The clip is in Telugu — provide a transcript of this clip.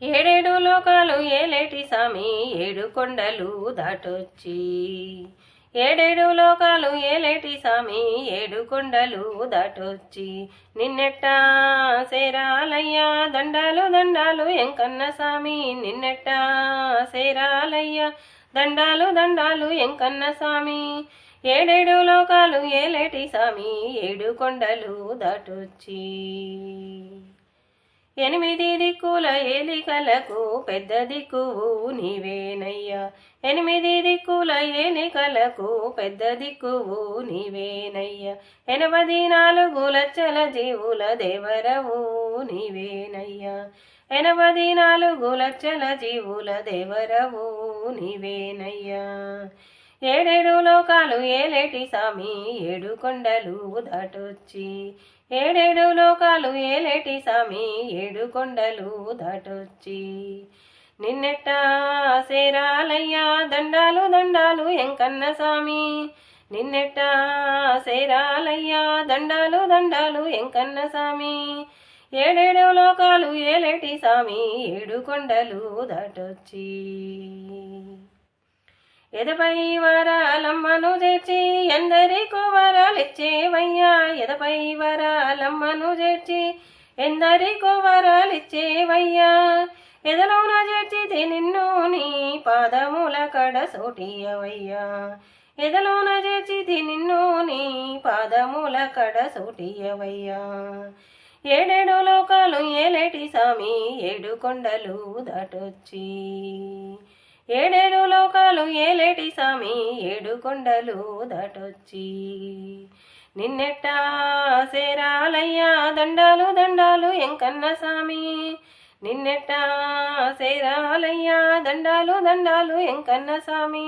ఏడేడు లోకాలు ఏలేటి సామి ఏడు కొండలు దాటొచ్చి ఏడేడు లోకాలు ఏలేటి సామి ఏడు కొండలు దాటొచ్చి నిన్నెట్టా సేరాలయ్యా దండాలు దండాలు ఎంకన్న సామి నిన్నెట్టా సేరాలయ్యా దండాలు దండాలు ఎంకన్న సామి ఏడేడు లోకాలు ఏలేటి సామి ఏడు కొండలు దాటొచ్చి ఎనిమిది దిక్కుల ఏలికలకు పెద్ద దిక్కువు నీవేనయ్యా ఎనిమిది దిక్కుల ఏలికలకు పెద్ద దిక్కువు నీవేనయ్యా 84 లక్షల జీవుల దేవరవు నీవేనయ్యా 84 లక్షల జీవుల దేవరవు నీవేనయ్యా ఏడేడు లోకాలు ఏలేటి సామి ఏడు కొండలు దాటొచ్చి ఏడేడు లోకాలు ఏలేటి సామి ఏడు కొండలు దాటొచ్చి నిన్నెట్టా సేరాలయ్యా దండాలు దండాలు ఎంకన్న సామి నిన్నెట్టా సేరాలయ్యా దండాలు దండాలు ఎంకన్న సామి ఏడేడు లోకాలు ఏలేటి సామి ఏడు కొండలు దాటొచ్చి ఎదపై వరాలమ్మను చేర్చి ఎందరికో వరాలిచ్చేవయ్యా ఎదపై వరాలమ్మను చేర్చి ఎందరికో వరాలిచ్చేవయ్యా ఎదలోన చేర్చితే నిన్ను నీ పాదముల కడ సోటియవయ్యా ఎదలోన చేర్చితే నిన్ను నీ పాదముల కడ సోటియవయ్యా ఏడేడు లోకాలు ఏలేటి సామి ఏడు కొండలు దాటొచ్చి ఏడేడు లోకాలు ఏలేటి సామి ఏడు కొండలు దాటొచ్చి నిన్నెట్టా సేరాలయ్యా దండాలు దండాలు ఎంకన్న సామి నిన్నెట్టా సేరాలయ్యా దండాలు దండాలు ఎంకన్న సామి